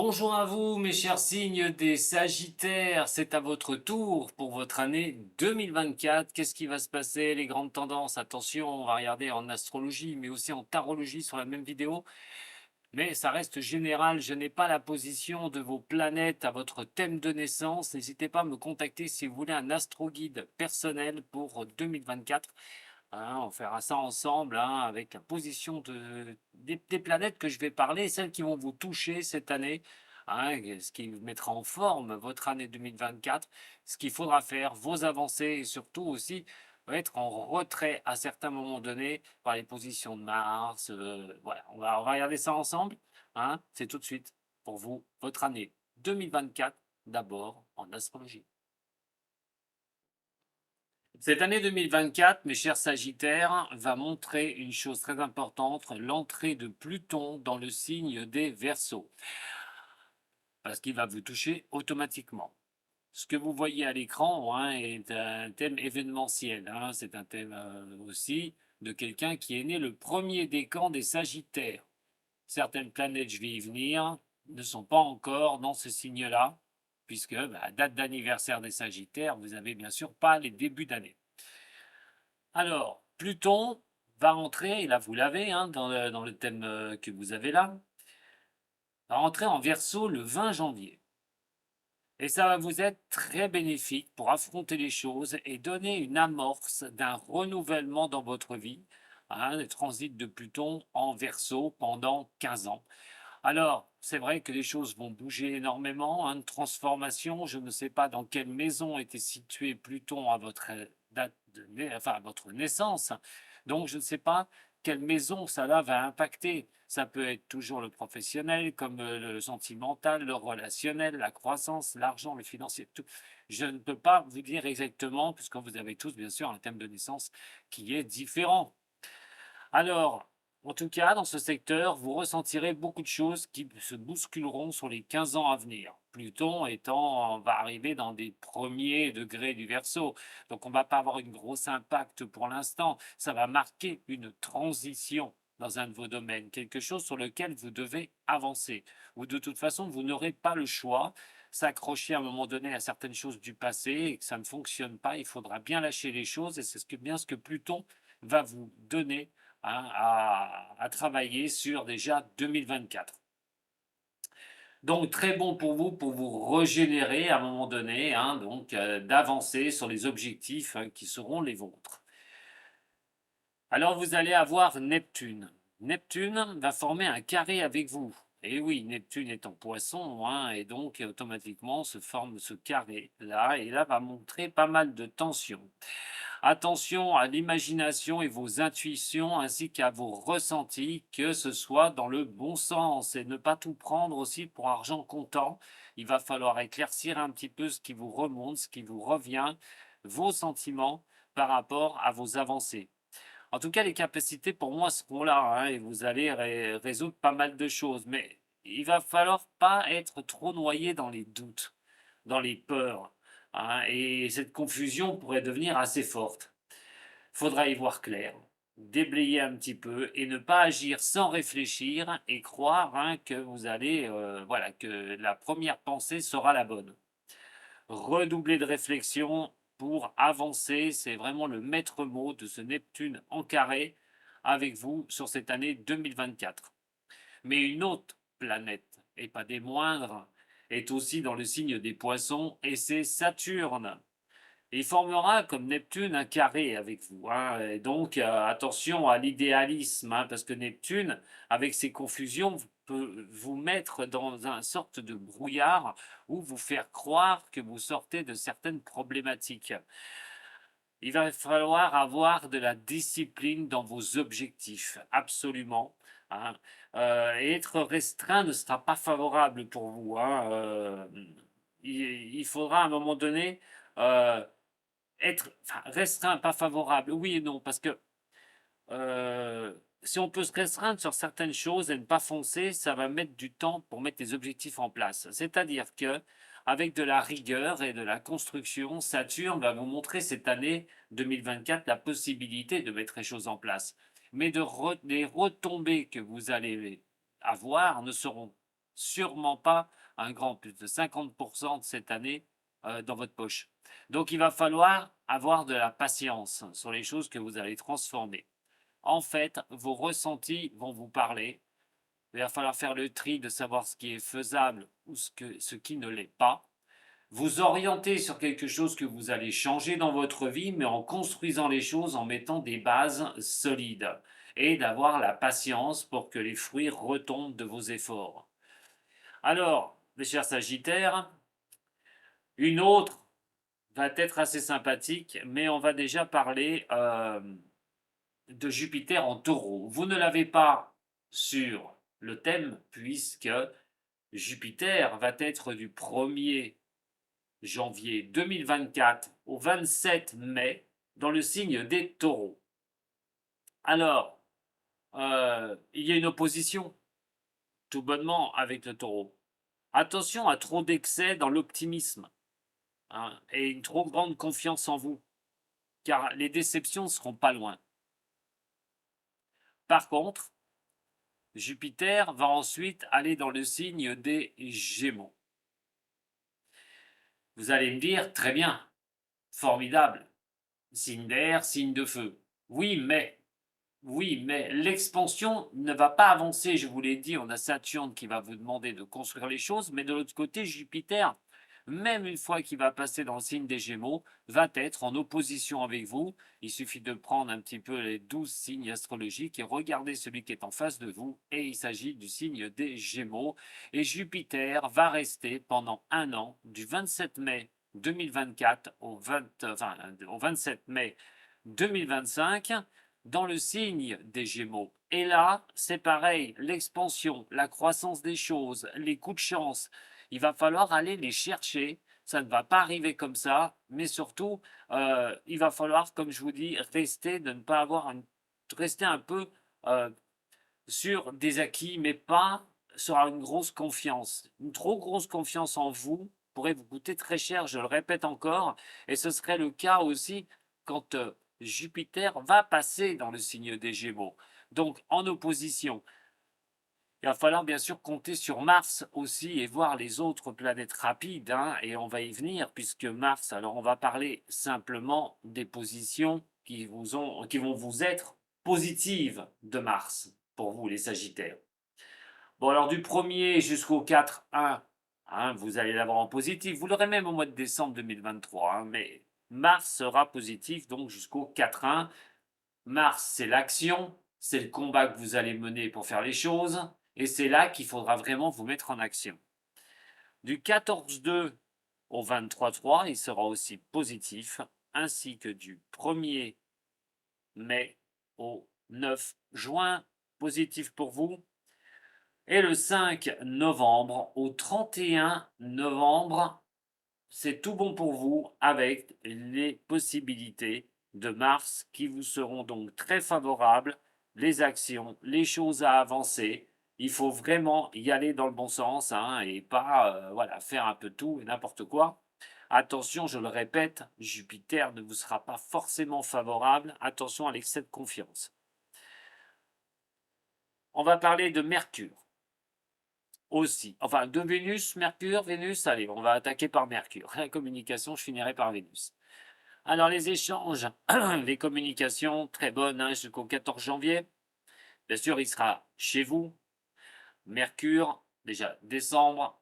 Bonjour à vous, mes chers signes des Sagittaires. C'est à votre tour pour votre année 2024. Qu'est-ce qui va se passer? Les grandes tendances. Attention, on va regarder en astrologie, mais aussi en tarologie sur la même vidéo. Mais ça reste général. Je n'ai pas la position de vos planètes à votre thème de naissance. N'hésitez pas à me contacter si vous voulez un astro-guide personnel pour 2024. Hein, on fera ça ensemble, hein, avec la position des planètes que je vais parler, celles qui vont vous toucher cette année, hein, ce qui mettra en forme votre année 2024, ce qu'il faudra faire, vos avancées et surtout aussi être en retrait à certains moments donnés par les positions de Mars. Voilà, on va regarder ça ensemble. Hein, c'est tout de suite pour vous, votre année 2024, d'abord en astrologie. Cette année 2024, mes chers Sagittaires, va montrer une chose très importante, l'entrée de Pluton dans le signe des Verseaux, parce qu'il va vous toucher automatiquement. Ce que vous voyez à l'écran, hein, est un thème événementiel, hein, c'est un thème aussi de quelqu'un qui est né le premier décan des Sagittaires. Certaines planètes, je vais y venir, ne sont pas encore dans ce signe-là, puisque date d'anniversaire des Sagittaires, vous avez bien sûr pas les débuts d'année. Alors, Pluton va entrer, et là vous l'avez, hein, dans le thème que vous avez là, va entrer en Verseau le 20 janvier. Et ça va vous être très bénéfique pour affronter les choses et donner une amorce d'un renouvellement dans votre vie. Hein, le transit de Pluton en Verseau pendant 15 ans. Alors, c'est vrai que les choses vont bouger énormément, hein, une transformation. Je ne sais pas dans quelle maison était situé Pluton à votre date enfin, à votre naissance. Donc, je ne sais pas quelle maison ça là va impacter. Ça peut être toujours le professionnel, comme le sentimental, le relationnel, la croissance, l'argent, le financier, tout. Je ne peux pas vous dire exactement, puisque vous avez tous, bien sûr, un thème de naissance qui est différent. Alors, en tout cas, dans ce secteur, vous ressentirez beaucoup de choses qui se bousculeront sur les 15 ans à venir. Pluton va arriver dans des premiers degrés du Verseau, donc on ne va pas avoir une grosse impact pour l'instant. Ça va marquer une transition dans un de vos domaines, quelque chose sur lequel vous devez avancer. Ou de toute façon, vous n'aurez pas le choix. S'accrocher à un moment donné à certaines choses du passé et que ça ne fonctionne pas, il faudra bien lâcher les choses et c'est bien ce que Pluton va vous donner, hein, à travailler sur déjà 2024. Donc très bon pour vous régénérer à un moment donné, hein, donc d'avancer sur les objectifs, hein, qui seront les vôtres. Alors vous allez avoir Neptune. Neptune va former un carré avec vous. Et oui, Neptune est en poisson, hein, et donc automatiquement se forme ce carré là, et là va montrer pas mal de tension. Attention à l'imagination et vos intuitions ainsi qu'à vos ressentis, que ce soit dans le bon sens et ne pas tout prendre aussi pour argent comptant. Il va falloir éclaircir un petit peu ce qui vous remonte, ce qui vous revient, vos sentiments par rapport à vos avancées. En tout cas, les capacités pour moi seront là, hein, et vous allez résoudre pas mal de choses. Mais il va falloir pas être trop noyé dans les doutes, dans les peurs, hein, et cette confusion pourrait devenir assez forte. Faudra y voir clair, déblayer un petit peu et ne pas agir sans réfléchir et croire, hein, que vous allez, voilà, que la première pensée sera la bonne. Redoubler de réflexion pour avancer, c'est vraiment le maître mot de ce Neptune en carré avec vous sur cette année 2024. Mais une autre planète, et pas des moindres, est aussi dans le signe des poissons, et c'est Saturne. Il formera comme Neptune un carré avec vous, hein, et donc attention à l'idéalisme, hein, parce que Neptune, avec ses confusions, peut vous mettre dans une sorte de brouillard ou vous faire croire que vous sortez de certaines problématiques. Il va falloir avoir de la discipline dans vos objectifs, absolument, hein. Et être restreint ne sera pas favorable pour vous, hein. Il faudra à un moment donné être, enfin, restreint, pas favorable, oui et non, parce que si on peut se restreindre sur certaines choses et ne pas foncer, ça va mettre du temps pour mettre les objectifs en place. C'est-à-dire que avec de la rigueur et de la construction, Saturne va vous montrer cette année 2024 la possibilité de mettre les choses en place. Mais les retombées que vous allez avoir ne seront sûrement pas un grand plus de 50% de cette année dans votre poche. Donc il va falloir avoir de la patience sur les choses que vous allez transformer. En fait, vos ressentis vont vous parler. Il va falloir faire le tri de savoir ce qui est faisable ou ce qui ne l'est pas. Vous orienter sur quelque chose que vous allez changer dans votre vie, mais en construisant les choses, en mettant des bases solides et d'avoir la patience pour que les fruits retombent de vos efforts. Alors, mes chers Sagittaires, une autre va être assez sympathique, mais on va déjà parler de Jupiter en taureau. Vous ne l'avez pas sur le thème, puisque Jupiter va être du 1er janvier 2024 au 27 mai dans le signe des taureaux. Alors, il y a une opposition, tout bonnement, avec le taureau. Attention à trop d'excès dans l'optimisme hein, et une trop grande confiance en vous, car les déceptions ne seront pas loin. Par contre, Jupiter va ensuite aller dans le signe des Gémeaux. Vous allez me dire, très bien, formidable, signe d'air, signe de feu. Oui, mais l'expansion ne va pas avancer, je vous l'ai dit, on a Saturne qui va vous demander de construire les choses, mais de l'autre côté, Jupiter, même une fois qu'il va passer dans le signe des Gémeaux, va être en opposition avec vous. Il suffit de prendre un petit peu les 12 signes astrologiques et regarder celui qui est en face de vous, et il s'agit du signe des Gémeaux. Et Jupiter va rester pendant un an, du 27 mai 2024 au 27 mai 2025, dans le signe des Gémeaux. Et là, c'est pareil, l'expansion, la croissance des choses, les coups de chance, il va falloir aller les chercher. Ça ne va pas arriver comme ça, mais surtout, il va falloir, comme je vous dis, de ne pas avoir rester un peu euh, sur des acquis, mais pas sur une grosse confiance. Une trop grosse confiance en vous pourrait vous coûter très cher, je le répète encore, et ce serait le cas aussi quand Jupiter va passer dans le signe des Gémeaux. Donc en opposition, il va falloir bien sûr compter sur Mars aussi et voir les autres planètes rapides, hein, et on va y venir puisque Mars, alors on va parler simplement des positions qui vont vous être positives de Mars pour vous les Sagittaires. Bon alors du 1er jusqu'au 4-1, hein, vous allez l'avoir en positif, vous l'aurez même au mois de décembre 2023, hein, mais Mars sera positif donc jusqu'au 4-1. Mars, c'est l'action, c'est le combat que vous allez mener pour faire les choses, et c'est là qu'il faudra vraiment vous mettre en action. Du 14-2 au 23-3, il sera aussi positif, ainsi que du 1er mai au 9 juin, positif pour vous. Et le 5 novembre au 31 novembre, c'est tout bon pour vous avec les possibilités de Mars qui vous seront donc très favorables, les actions, les choses à avancer. Il faut vraiment y aller dans le bon sens hein, et pas voilà, faire un peu tout et n'importe quoi. Attention, je le répète, Jupiter ne vous sera pas forcément favorable. Attention à l'excès de confiance. On va parler de Mercure aussi. Enfin, de Vénus, Mercure, Vénus, allez, on va attaquer par Mercure. La communication, je finirai par Vénus. Alors, les échanges, les communications, très bonnes hein, jusqu'au 14 janvier. Bien sûr, il sera chez vous. Mercure, déjà décembre,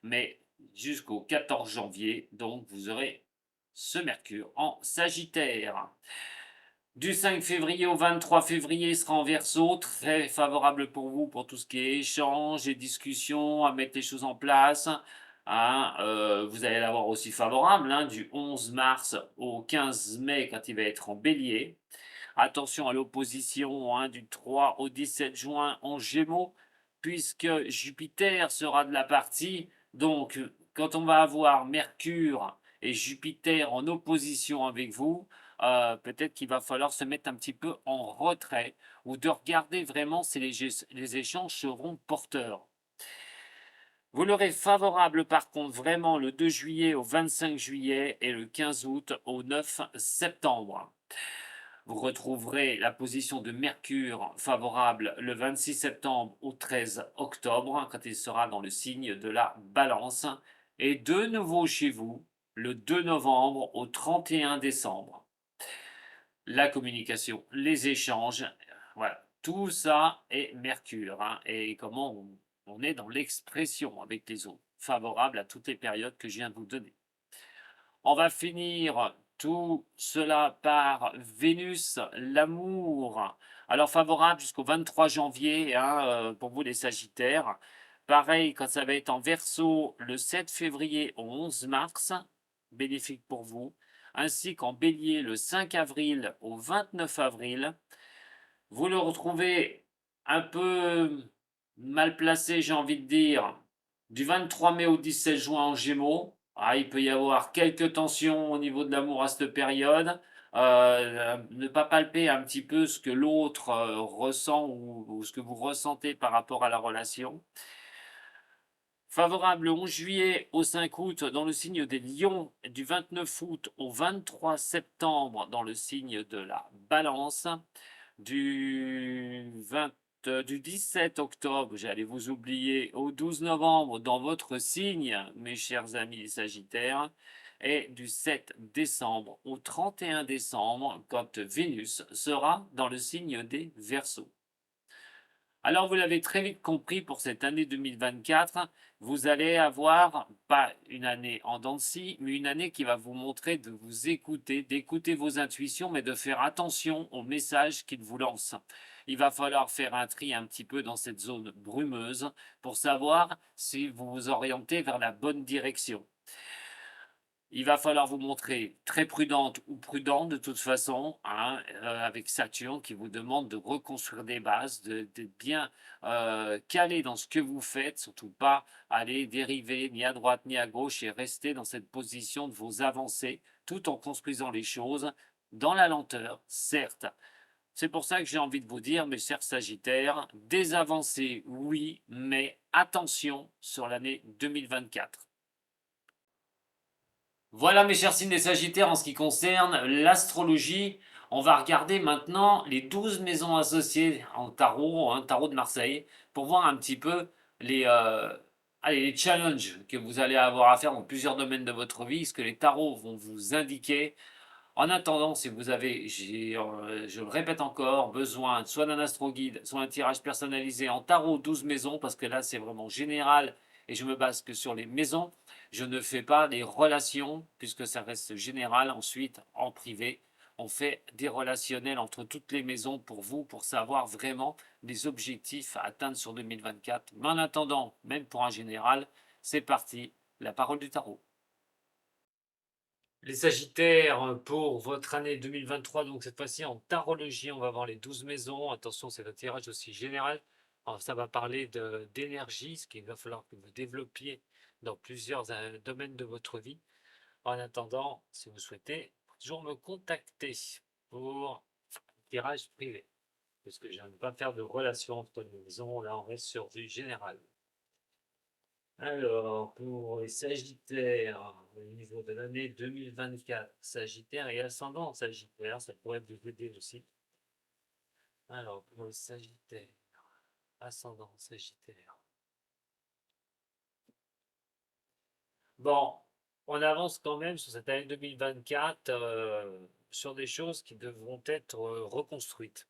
mais jusqu'au 14 janvier, donc vous aurez ce Mercure en Sagittaire. Du 5 février au 23 février, il sera en Verseau, très favorable pour vous pour tout ce qui est échange et discussion, à mettre les choses en place. Hein, vous allez l'avoir aussi favorable, hein, du 11 mars au 15 mai quand il va être en Bélier. Attention à l'opposition hein, du 3 au 17 juin en Gémeaux, puisque Jupiter sera de la partie. Donc, quand on va avoir Mercure et Jupiter en opposition avec vous, peut-être qu'il va falloir se mettre un petit peu en retrait ou de regarder vraiment si les échanges seront porteurs. Vous l'aurez favorable par contre vraiment le 2 juillet au 25 juillet et le 15 août au 9 septembre. Vous retrouverez la position de Mercure favorable le 26 septembre au 13 octobre, quand il sera dans le signe de la Balance, et de nouveau chez vous le 2 novembre au 31 décembre. La communication, les échanges, voilà, tout ça est Mercure, hein, et comment on est dans l'expression avec les autres, favorable à toutes les périodes que je viens de vous donner. On va finir tout cela par Vénus, l'amour. Alors favorable jusqu'au 23 janvier, hein, pour vous les Sagittaires. Pareil, quand ça va être en Verseau, le 7 février au 11 mars, bénéfique pour vous. Ainsi qu'en Bélier, le 5 avril au 29 avril. Vous le retrouvez un peu mal placé, j'ai envie de dire, du 23 mai au 17 juin en Gémeaux. Ah, il peut y avoir quelques tensions au niveau de l'amour à cette période. Ne pas palper un petit peu ce que l'autre ressent ou ce que vous ressentez par rapport à la relation. Favorable le 11 juillet au 5 août dans le signe des Lions, du 29 août au 23 septembre dans le signe de la Balance, du 17 octobre, j'allais vous oublier, au 12 novembre dans votre signe, mes chers amis les Sagittaires, et du 7 décembre au 31 décembre, quand Vénus sera dans le signe des Verseaux. Alors, vous l'avez très vite compris pour cette année 2024, vous allez avoir pas une année en dents de scie, mais une année qui va vous montrer de vous écouter, d'écouter vos intuitions, mais de faire attention aux messages qu'ils vous lancent. Il va falloir faire un tri un petit peu dans cette zone brumeuse pour savoir si vous vous orientez vers la bonne direction. Il va falloir vous montrer très prudente ou prudent de toute façon, hein, avec Saturne qui vous demande de reconstruire des bases, d'être bien calé dans ce que vous faites, surtout pas aller dériver ni à droite ni à gauche et rester dans cette position de vos avancées, tout en construisant les choses dans la lenteur, certes. C'est pour ça que j'ai envie de vous dire, mes chers Sagittaires, des avancées, oui, mais attention sur l'année 2024. Voilà mes chers signes des Sagittaires en ce qui concerne l'astrologie. On va regarder maintenant les 12 maisons associées en tarot, hein, tarot de Marseille, pour voir un petit peu les, les challenges que vous allez avoir à faire dans plusieurs domaines de votre vie, ce que les tarots vont vous indiquer. En attendant, si vous avez, je le répète encore, besoin soit d'un astro-guide, soit un tirage personnalisé en tarot 12 maisons, parce que là c'est vraiment général et je me base que sur les maisons, je ne fais pas les relations, puisque ça reste général. Ensuite, en privé, on fait des relationnels entre toutes les maisons pour vous, pour savoir vraiment les objectifs à atteindre sur 2024. Mais en attendant, même pour un général, c'est parti, la parole du tarot. Les Sagittaires, pour votre année 2023, donc cette fois-ci en tarologie, on va voir les 12 maisons. Attention, c'est un tirage aussi général. Alors, ça va parler d'énergie, ce qu'il va falloir que vous développiez dans plusieurs domaines de votre vie. En attendant, si vous souhaitez, toujours me contacter pour un tirage privé, parce que je ne vais pas faire de relation entre les maisons. Là, on reste sur du général. Alors, pour les Sagittaires, au niveau de l'année 2024, Sagittaire et ascendant Sagittaire, ça pourrait vous aider aussi. Alors, pour les Sagittaires, ascendant Sagittaire. Bon, on avance quand même sur cette année 2024 sur des choses qui devront être reconstruites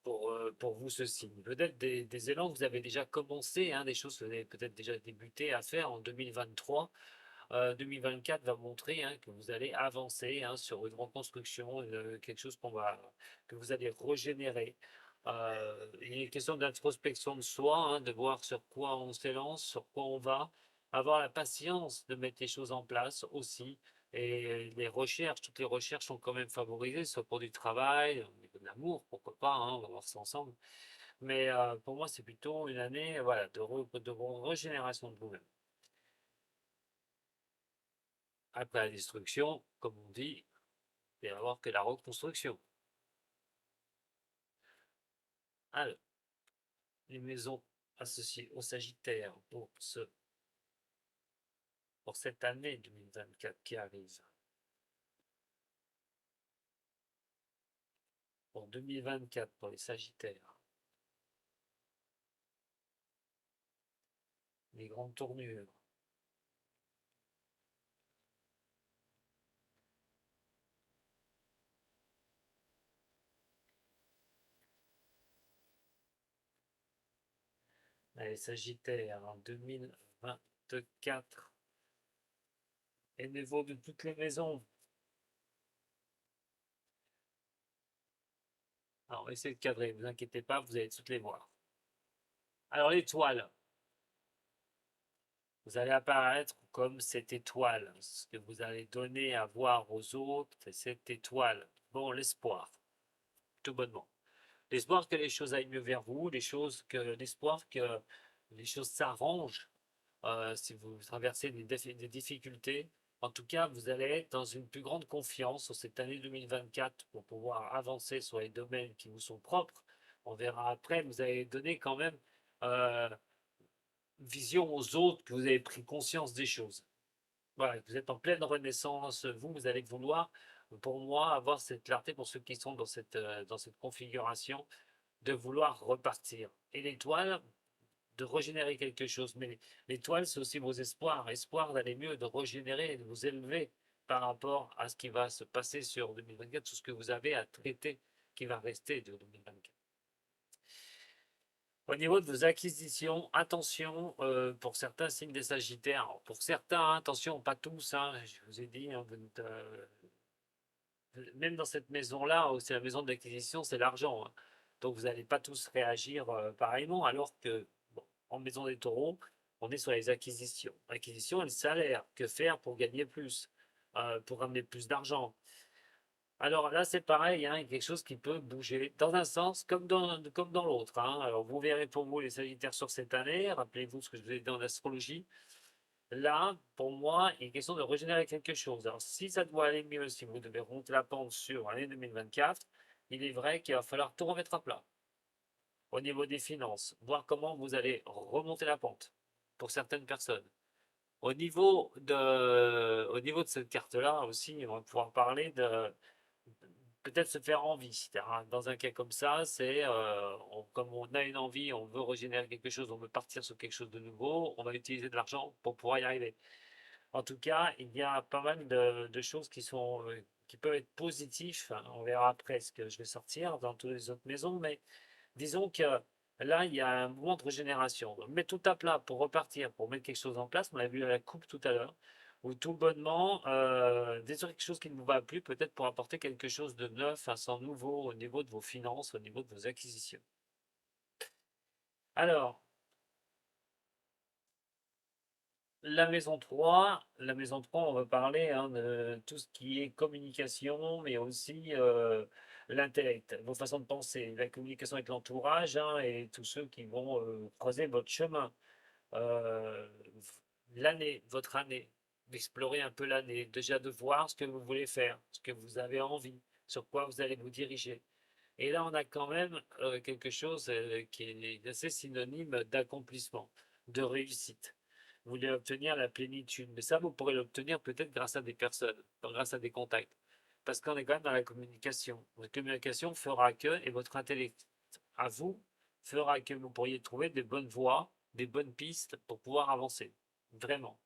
pour vous ce signe. Peut-être des élans que vous avez déjà commencé, hein, des choses que vous avez peut-être déjà débuté à faire en 2023. 2024 va montrer, hein, que vous allez avancer, hein, sur une reconstruction, quelque chose que vous allez régénérer. Il est question d'introspection de soi, hein, de voir sur quoi on s'élance, sur quoi on va, avoir la patience de mettre les choses en place aussi. Et les recherches, toutes les recherches sont quand même favorisées, soit pour du travail, au niveau de l'amour, pourquoi pas, hein, on va voir ça ensemble. Mais pour moi, c'est plutôt une année, voilà, de régénération de vous-même. Après la destruction, comme on dit, il va y avoir que la reconstruction. Alors, les maisons associées au Sagittaire pour cette année 2024 qui arrive. 2024 pour les Sagittaires. Les grandes tournures. Les Sagittaires en 2024. Et niveau de toutes les maisons. Alors, on va essayer de cadrer, ne vous inquiétez pas, vous allez toutes les voir. Alors, l'étoile. Vous allez apparaître comme cette étoile. Ce que vous allez donner à voir aux autres, c'est cette étoile. Bon, l'espoir. Tout bonnement. L'espoir que les choses aillent mieux vers vous, l'espoir que les choses s'arrangent si vous traversez des difficultés. En tout cas, vous allez être dans une plus grande confiance sur cette année 2024 pour pouvoir avancer sur les domaines qui vous sont propres. On verra après, vous allez donner quand même euh, vision aux autres que vous avez pris conscience des choses. Voilà, vous êtes en pleine renaissance, vous allez vouloir, pour moi, avoir cette clarté pour ceux qui sont dans cette configuration, de vouloir repartir. Et l'étoile, de régénérer quelque chose. Mais l'étoile, c'est aussi vos espoirs. Espoir d'aller mieux, de régénérer, de vous élever par rapport à ce qui va se passer sur 2024, tout ce que vous avez à traiter qui va rester de 2024. Au niveau de vos acquisitions, attention pour certains signes des Sagittaires. Alors, pour certains, hein, attention, pas tous, hein, je vous ai dit, hein, même dans cette maison-là, c'est la maison de l'acquisition, c'est l'argent. Hein. Donc vous n'allez pas tous réagir pareillement, alors que bon, en maison des taureaux, on est sur les acquisitions. Acquisition et le salaire. Que faire pour gagner plus, pour ramener plus d'argent. Alors là, c'est pareil, hein, il y a quelque chose qui peut bouger dans un sens comme dans l'autre. Hein. Alors vous verrez pour vous les Sagittaires sur cette année, rappelez-vous ce que je vous ai dit en astrologie. Là, pour moi, il est question de régénérer quelque chose. Alors si ça doit aller mieux, si vous devez remonter la pente sur l'année 2024, il est vrai qu'il va falloir tout remettre à plat au niveau des finances, voir comment vous allez remonter la pente pour certaines personnes. Au niveau de cette carte-là aussi, on va pouvoir parler de peut-être se faire envie. Dans un cas comme ça, c'est comme on a une envie, on veut régénérer quelque chose, on veut partir sur quelque chose de nouveau, on va utiliser de l'argent pour pouvoir y arriver. En tout cas, il y a pas mal de choses qui peuvent être positives. On verra après ce que je vais sortir dans toutes les autres maisons, mais disons que là, il y a un mouvement de régénération. Donc, mettre tout à plat pour repartir, pour mettre quelque chose en place. On l'a vu à la coupe tout à l'heure, ou tout bonnement, détruire quelque chose qui ne vous va plus, peut-être pour apporter quelque chose de neuf, un sens nouveau au niveau de vos finances, au niveau de vos acquisitions. Alors, la maison 3, on va parler hein, de tout ce qui est communication, mais aussi l'intellect, vos façons de penser, la communication avec l'entourage hein, et tous ceux qui vont creuser votre chemin. Euh, votre année, d'explorer un peu l'année, déjà de voir ce que vous voulez faire, ce que vous avez envie, sur quoi vous allez vous diriger. Et là, on a quand même quelque chose qui est assez synonyme d'accomplissement, de réussite. Vous voulez obtenir la plénitude, mais ça, vous pourrez l'obtenir peut-être grâce à des personnes, grâce à des contacts. Parce qu'on est quand même dans la communication. Votre communication fera que, et votre intellect à vous, fera que vous pourriez trouver des bonnes voies, des bonnes pistes pour pouvoir avancer. Vraiment.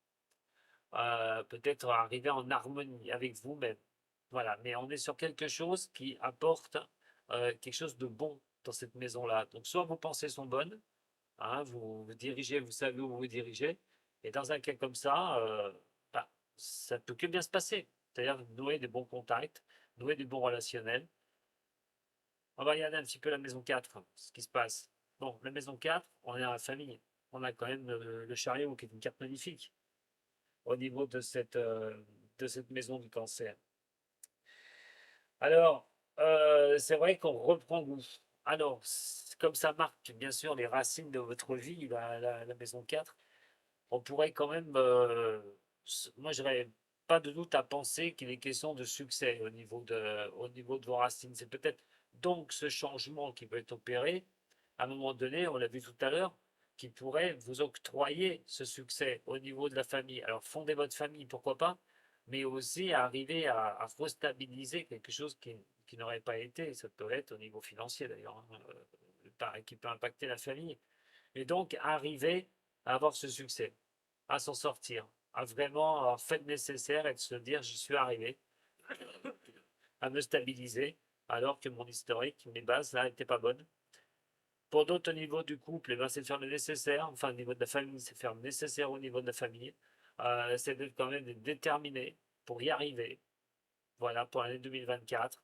Peut-être arriver en harmonie avec vous-même. Voilà, mais on est sur quelque chose qui apporte quelque chose de bon dans cette maison-là. Donc, soit vos pensées sont bonnes, hein, vous vous dirigez, vous savez où vous vous dirigez, et dans un cas comme ça, bah, ça ne peut que bien se passer. C'est-à-dire nouer des bons contacts, nouer des bons relationnels. On va regarder un petit peu la maison 4, ce qui se passe. Bon, la maison 4, on est dans la famille. On a quand même le chariot qui est une carte magnifique au niveau de cette maison du cancer. Alors, c'est vrai qu'on reprend goût. Alors, comme ça marque bien sûr les racines de votre vie, la maison 4, on pourrait quand même, moi je n'aurais pas de doute à penser qu'il est question de succès au niveau de vos racines. C'est peut-être donc ce changement qui peut être opéré, à un moment donné, on l'a vu tout à l'heure, qui pourrait vous octroyer ce succès au niveau de la famille. Alors fondez votre famille, pourquoi pas, mais aussi arriver à restabiliser quelque chose qui n'aurait pas été, ça peut être au niveau financier d'ailleurs, hein, qui peut impacter la famille. Et donc, arriver à avoir ce succès, à s'en sortir, à vraiment avoir fait le nécessaire et de se dire j'y suis arrivé, à me stabiliser, alors que mon historique, mes bases là n'étaient pas bonnes. Pour d'autres, au niveau du couple, eh ben, c'est de faire le nécessaire, enfin au niveau de la famille, c'est faire le nécessaire au niveau de la famille. C'est d'être quand même déterminé pour y arriver, voilà, pour l'année 2024.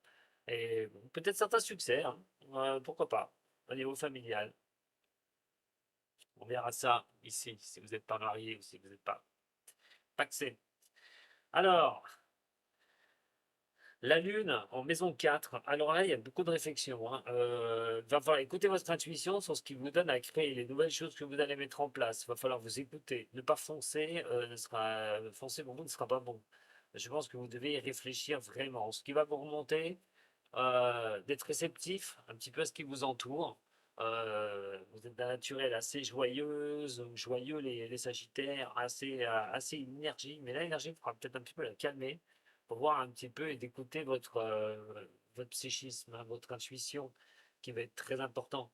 Et bon, peut-être certains succès, hein, pourquoi pas, au niveau familial. On verra ça ici, si vous n'êtes pas marié ou si vous n'êtes pas paxé. Alors, la Lune en maison 4. Alors là, il y a beaucoup de réflexions, hein. Va falloir écouter votre intuition sur ce qui vous donne à créer les nouvelles choses que vous allez mettre en place. Il va falloir vous écouter. Ne pas foncer, foncer pour vous ne sera pas bon. Je pense que vous devez y réfléchir vraiment. Ce qui va vous remonter, d'être réceptif un petit peu à ce qui vous entoure. Vous êtes d'un naturel assez joyeuse, joyeux les Sagittaires, assez énergie, mais là l'énergie, il faudra peut-être un petit peu la calmer pour voir un petit peu et d'écouter votre psychisme, hein, votre intuition qui va être très important.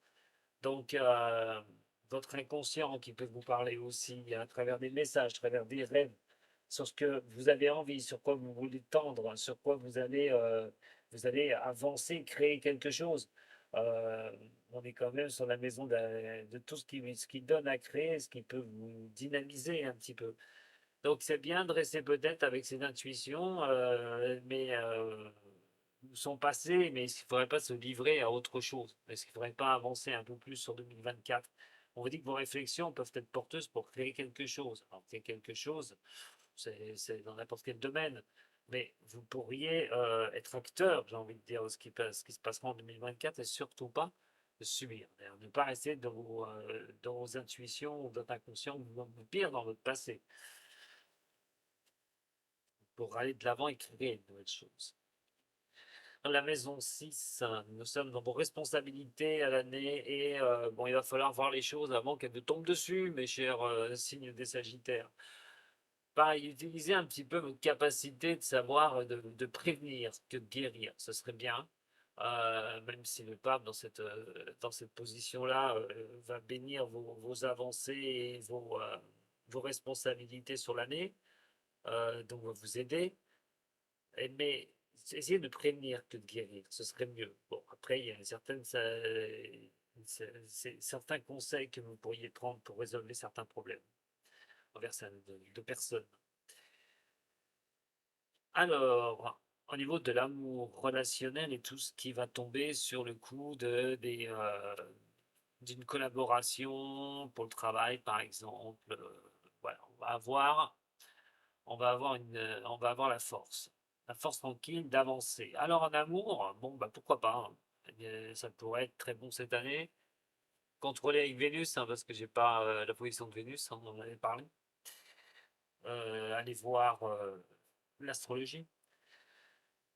Donc, votre inconscient qui peut vous parler aussi à travers des messages, à travers des rêves, sur ce que vous avez envie, sur quoi vous voulez tendre, sur quoi vous allez avancer, créer quelque chose. Euh, on est quand même sur la maison de tout ce qui donne à créer, ce qui peut vous dynamiser un petit peu. Donc c'est bien de rester peut-être avec ses intuitions, mais son passé, mais est-ce qu'il ne faudrait pas se livrer à autre chose? Est-ce qu'il ne faudrait pas avancer un peu plus sur 2024? On vous dit que vos réflexions peuvent être porteuses pour créer quelque chose. Alors, créer quelque chose, c'est dans n'importe quel domaine. Mais vous pourriez être acteur, j'ai envie de dire, de ce qui se passera en 2024 et surtout pas subir. Ne pas rester dans vos intuitions ou dans votre inconscient, ou pire dans votre passé, pour aller de l'avant et créer de nouvelles choses. Dans la maison 6, nous sommes dans vos responsabilités à l'année et bon, il va falloir voir les choses avant qu'elles ne tombent dessus, mes chers signes des Sagittaires. Pareil, utilisez un petit peu votre capacité de savoir, de prévenir que de guérir, ce serait bien. Même si le pape, dans cette position-là, va bénir vos avancées et vos responsabilités sur l'année, donc va vous aider. Mais essayez de prévenir que de guérir, ce serait mieux. Bon, après, il y a certains conseils que vous pourriez prendre pour résolver certains problèmes envers de personnes. Alors, au niveau de l'amour relationnel et tout ce qui va tomber sur le coup d'une collaboration pour le travail, par exemple, voilà, on va avoir la force tranquille d'avancer. Alors en amour, bon, bah pourquoi pas, hein. Ça pourrait être très bon cette année. Contrôler avec Vénus, hein, parce que j'ai pas la position de Vénus, hein, on en avait parlé. Allez voir l'astrologie.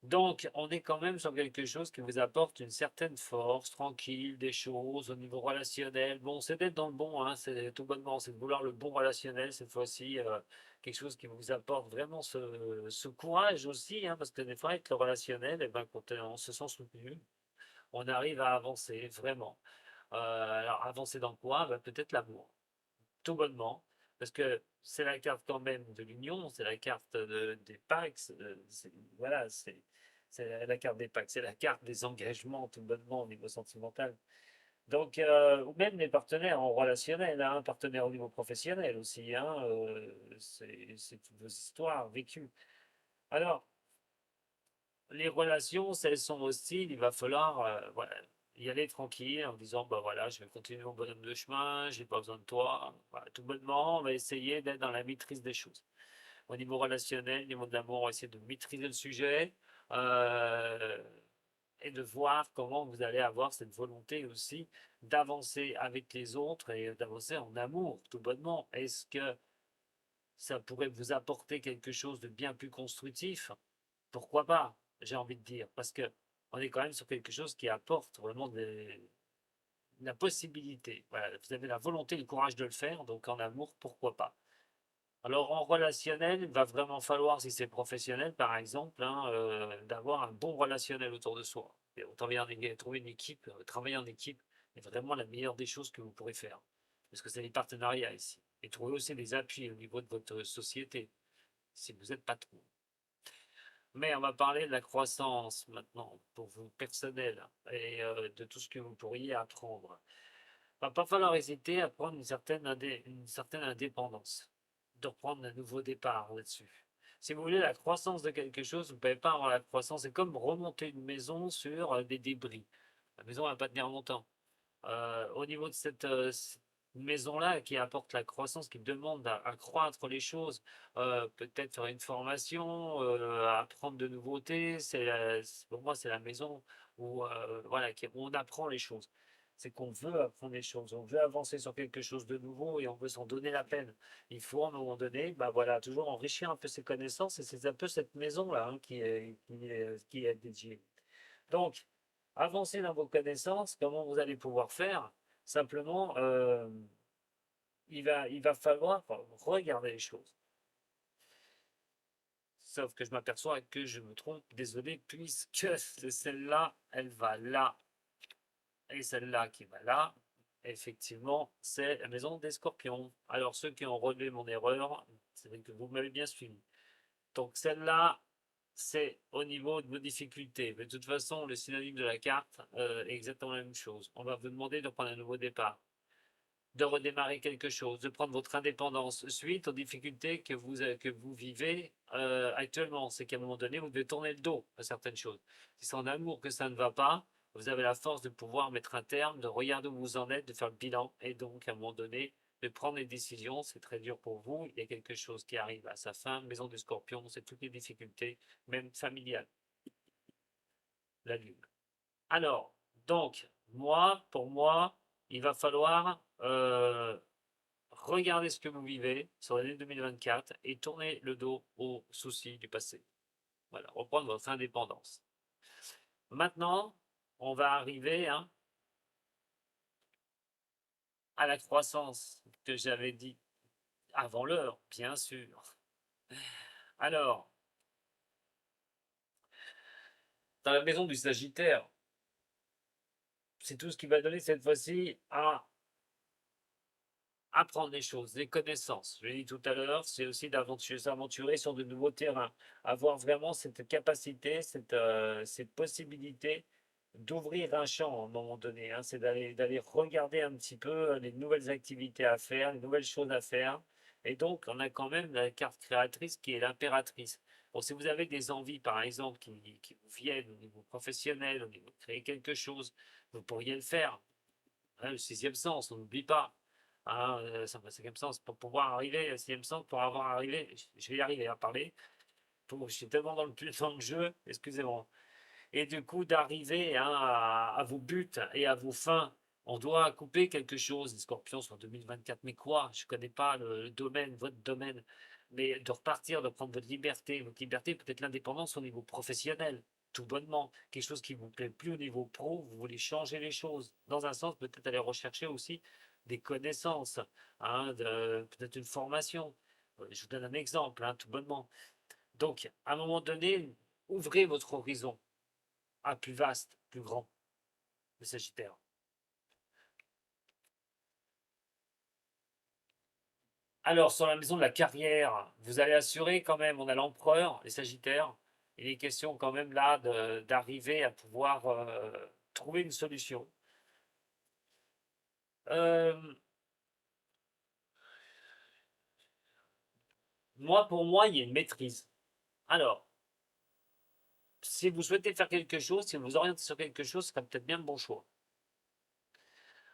Donc, on est quand même sur quelque chose qui vous apporte une certaine force, tranquille, des choses au niveau relationnel. Bon, c'est d'être dans le bon, hein, c'est tout bonnement, c'est de vouloir le bon relationnel cette fois-ci, quelque chose qui vous apporte vraiment ce courage aussi, hein, parce que des fois, avec le relationnel, eh ben, quand on se sent soutenu, on arrive à avancer vraiment. Alors, avancer dans quoi? Ben, peut-être l'amour, tout bonnement, parce que c'est la carte quand même de l'union, c'est la carte des Pax, voilà, c'est la carte des Pax, c'est la carte des engagements tout bonnement au niveau sentimental. Donc, ou même les partenaires en relationnel, hein, partenaires au niveau professionnel aussi, hein, c'est toutes vos histoires vécues. Alors, les relations, si elles sont hostiles, il va falloir voilà, y aller tranquille en disant bah voilà, je vais continuer mon bonhomme de chemin, j'ai pas besoin de toi. Voilà, tout bonnement, on va essayer d'être dans la maîtrise des choses. Au niveau relationnel, au niveau de l'amour, on va essayer de maîtriser le sujet euh, et de voir comment vous allez avoir cette volonté aussi d'avancer avec les autres et d'avancer en amour, tout bonnement. Est-ce que ça pourrait vous apporter quelque chose de bien plus constructif? Pourquoi pas, j'ai envie de dire, parce que on est quand même sur quelque chose qui apporte vraiment la possibilité. Voilà, vous avez la volonté et le courage de le faire, donc en amour, pourquoi pas. Alors en relationnel, il va vraiment falloir, si c'est professionnel par exemple, hein, d'avoir un bon relationnel autour de soi. Et trouver une équipe, travailler en équipe est vraiment la meilleure des choses que vous pourrez faire. Parce que c'est les partenariats ici. Et trouver aussi des appuis au niveau de votre société, si vous êtes patron. Mais on va parler de la croissance maintenant, pour vous personnel, et de tout ce que vous pourriez apprendre. Il va pas falloir hésiter à prendre une certaine indépendance, de reprendre un nouveau départ là-dessus. Si vous voulez la croissance de quelque chose, vous ne pouvez pas avoir la croissance. C'est comme remonter une maison sur des débris. La maison ne va pas tenir longtemps. Au niveau de cette maison-là qui apporte la croissance, qui demande à croître les choses, peut-être faire une formation, apprendre de nouveautés, pour moi c'est la maison où, voilà, où on apprend les choses. C'est qu'on veut apprendre les choses, on veut avancer sur quelque chose de nouveau et on veut s'en donner la peine. Il faut à un moment donné, bah voilà, toujours enrichir un peu ses connaissances et c'est un peu cette maison-là hein, qui est dédiée. Donc, avancez dans vos connaissances, comment vous allez pouvoir faire? Simplement, il va falloir regarder les choses. Sauf que je m'aperçois que je me trompe, désolé, puisque celle-là, elle va là, et celle-là qui va là, effectivement, c'est la maison des scorpions. Alors, ceux qui ont relevé mon erreur, c'est vrai que vous m'avez bien suivi. Donc celle-là, c'est au niveau de vos difficultés. Mais de toute façon, le synonyme de la carte est exactement la même chose. On va vous demander de prendre un nouveau départ, de redémarrer quelque chose, de prendre votre indépendance suite aux difficultés que vous vivez actuellement. C'est qu'à un moment donné, vous devez tourner le dos à certaines choses. Si c'est en amour que ça ne va pas, vous avez la force de pouvoir mettre un terme, de regarder où vous en êtes, de faire le bilan et donc à un moment donné, de prendre les décisions. C'est très dur pour vous. Il y a quelque chose qui arrive à sa fin. Maison du Scorpion, c'est toutes les difficultés, même familiales. La lune. Alors, donc, pour moi, il va falloir regarder ce que vous vivez sur l'année 2024 et tourner le dos aux soucis du passé. Voilà, reprendre votre indépendance. Maintenant, on va arriver hein, à la croissance que j'avais dit avant l'heure, bien sûr. Alors, dans la maison du Sagittaire, c'est tout ce qui va donner cette fois-ci à apprendre des choses, des connaissances. Je l'ai dit tout à l'heure, c'est aussi s'aventurer sur de nouveaux terrains, avoir vraiment cette capacité, cette possibilité d'ouvrir un champ à un moment donné. Hein. C'est d'aller regarder un petit peu les nouvelles activités à faire, les nouvelles choses à faire. Et donc, on a quand même la carte créatrice qui est l'impératrice. Bon, si vous avez des envies, par exemple, qui vous viennent au niveau professionnel, au niveau de créer quelque chose, vous pourriez le faire. Hein, le sixième sens, on n'oublie pas. Hein, ça me cinquième sens, pour pouvoir arriver, le sixième sens, pour avoir arrivé, je vais y arriver à parler. Je suis tellement dans le jeu, excusez-moi. Et du coup, d'arriver hein, à vos buts et à vos fins, on doit couper quelque chose, les scorpions sur 2024. Mais quoi? Je ne connais pas le domaine, votre domaine. Mais de repartir, de prendre votre liberté peut-être l'indépendance au niveau professionnel, tout bonnement. Quelque chose qui vous plaît plus au niveau pro, vous voulez changer les choses. Dans un sens, peut-être aller rechercher aussi des connaissances, hein, peut-être une formation. Je vous donne un exemple, hein, tout bonnement. Donc, à un moment donné, ouvrez votre horizon à plus vaste, plus grand, le Sagittaire. Alors, sur la maison de la carrière, vous allez assurer quand même, on a l'empereur, les Sagittaires. Il est question quand même là d'arriver à pouvoir trouver une solution. Euh, pour moi, il y a une maîtrise. Alors, si vous souhaitez faire quelque chose, si vous vous orientez sur quelque chose, ce serait peut-être bien le bon choix.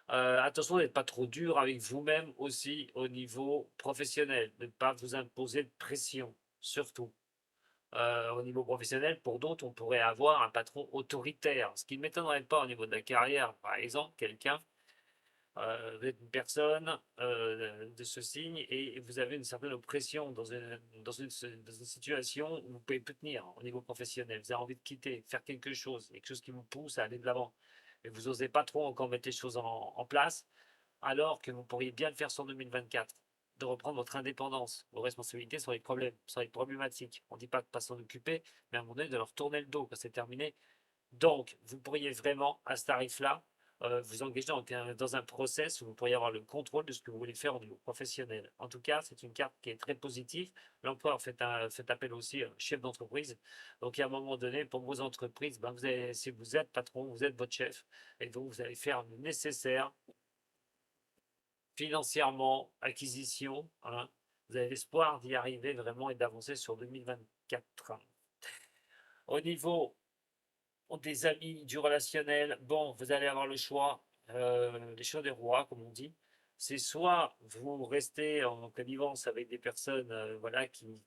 Attention d'être pas trop dur avec vous-même aussi au niveau professionnel, de ne pas vous imposer de pression, surtout. Au niveau professionnel, pour d'autres, on pourrait avoir un patron autoritaire, ce qui ne m'étonnerait pas au niveau de la carrière. Par exemple, quelqu'un, vous êtes une personne de ce signe et vous avez une certaine oppression dans une situation où vous ne pouvez plus tenir au niveau professionnel. Vous avez envie de quitter, faire quelque chose qui vous pousse à aller de l'avant. Et vous n'osez pas trop encore mettre les choses en place, alors que vous pourriez bien le faire sur 2024. de reprendre votre indépendance. Vos responsabilités sont les problèmes, sont les problématiques. On ne dit pas de ne pas s'en occuper, mais à un moment donné, de leur tourner le dos quand c'est terminé. Donc, vous pourriez vraiment, à ce tarif-là, vous engager dans un process où vous pourriez avoir le contrôle de ce que vous voulez faire au niveau professionnel. En tout cas, c'est une carte qui est très positive. L'empereur fait appel aussi à un chef d'entreprise. Donc, à un moment donné, pour vos entreprises, ben, si vous êtes patron, vous êtes votre chef, et donc vous allez faire le nécessaire financièrement, acquisition. Hein, vous avez l'espoir d'y arriver vraiment et d'avancer sur 2024. Au niveau des amis, du relationnel, bon, vous allez avoir le choix, les choix des rois, comme on dit. C'est soit vous restez en connivence avec des personnes voilà, qui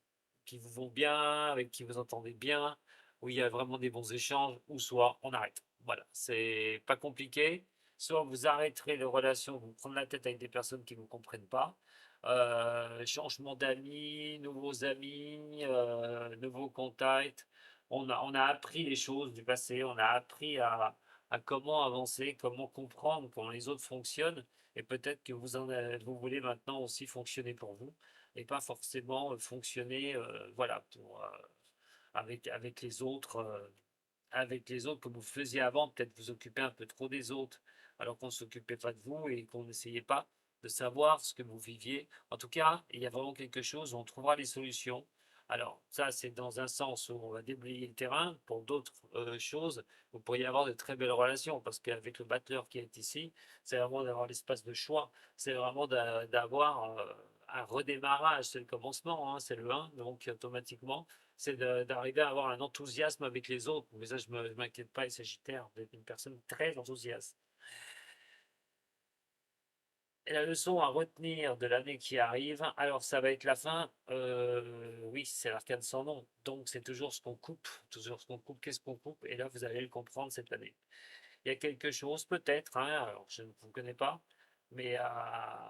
vous vont bien, avec qui vous entendez bien, où il y a vraiment des bons échanges, ou soit on arrête. Voilà, c'est pas compliqué. Soit vous arrêterez les relations, vous prendre la tête avec des personnes qui ne vous comprennent pas. Changement d'amis, nouveaux amis, nouveaux contacts. On a appris les choses du passé, on a appris à comment avancer, comment comprendre comment les autres fonctionnent, et peut-être que vous voulez maintenant aussi fonctionner pour vous, et pas forcément fonctionner voilà, avec les autres comme vous faisiez avant, peut-être vous occupez un peu trop des autres, alors qu'on ne s'occupait pas de vous et qu'on n'essayait pas de savoir ce que vous viviez. En tout cas, il y a vraiment quelque chose où on trouvera les solutions. Alors, ça, c'est dans un sens où on va déblayer le terrain. Pour d'autres choses, vous pourriez avoir de très belles relations, parce qu'avec le battleur qui est ici, c'est vraiment d'avoir l'espace de choix. C'est vraiment d'avoir un redémarrage. C'est le commencement, hein, c'est le 1, donc automatiquement, c'est d'arriver à avoir un enthousiasme avec les autres. Mais ça, je ne m'inquiète pas, les Sagittaires, vous êtes une personne très enthousiaste. Et la leçon à retenir de l'année qui arrive, alors ça va être la fin. Oui, c'est l'arcane sans nom. Donc c'est toujours ce qu'on coupe, toujours ce qu'on coupe, qu'est-ce qu'on coupe. Et là, vous allez le comprendre cette année. Il y a quelque chose, peut-être, hein, alors je ne vous connais pas, mais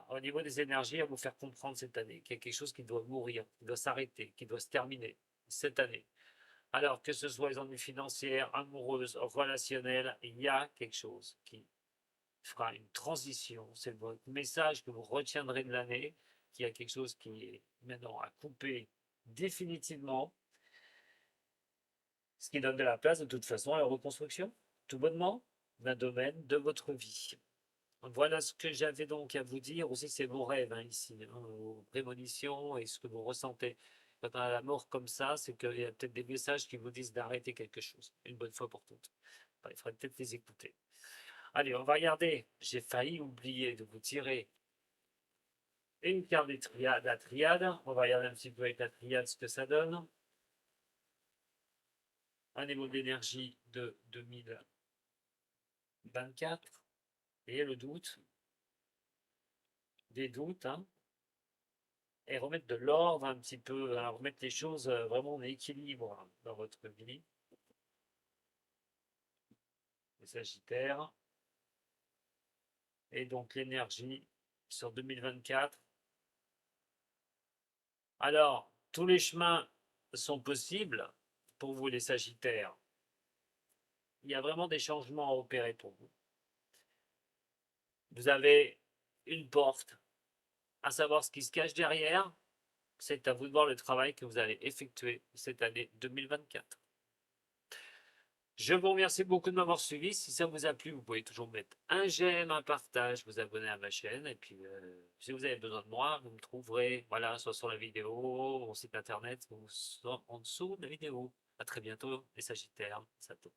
au niveau des énergies, à vous faire comprendre cette année qu'il y a quelque chose qui doit mourir, qui doit s'arrêter, qui doit se terminer cette année. Alors que ce soit les ennuis financiers, amoureuses, relationnels, il y a quelque chose qui fera une transition. C'est votre message que vous retiendrez de l'année, qu'il y a quelque chose qui est maintenant à couper définitivement, ce qui donne de la place de toute façon à la reconstruction, tout bonnement, d'un domaine de votre vie. Voilà ce que j'avais donc à vous dire. Aussi, c'est vos rêves hein, ici, hein, vos prémonitions et ce que vous ressentez. Quand on a la mort comme ça, c'est qu'il y a peut-être des messages qui vous disent d'arrêter quelque chose, une bonne fois pour toutes. Enfin, il faudrait peut-être les écouter. Allez, on va regarder. J'ai failli oublier de vous tirer une carte des triades, la triade. On va regarder un petit peu avec la triade ce que ça donne. Un niveau d'énergie de 2024. Et le doute, des doutes, hein, et remettre de l'ordre un petit peu, hein, remettre les choses vraiment en équilibre hein, dans votre vie. Les Sagittaires. Et donc l'énergie sur 2024. Alors, tous les chemins sont possibles pour vous les Sagittaires. Il y a vraiment des changements à opérer pour vous. Vous avez une porte, à savoir ce qui se cache derrière. C'est à vous de voir le travail que vous allez effectuer cette année 2024. Je vous remercie beaucoup de m'avoir suivi. Si ça vous a plu, vous pouvez toujours mettre un j'aime, un partage, vous abonner à ma chaîne. Et puis, si vous avez besoin de moi, vous me trouverez, voilà, soit sur la vidéo, mon site internet, ou soit en dessous de la vidéo. À très bientôt, les Sagittaires. Sato.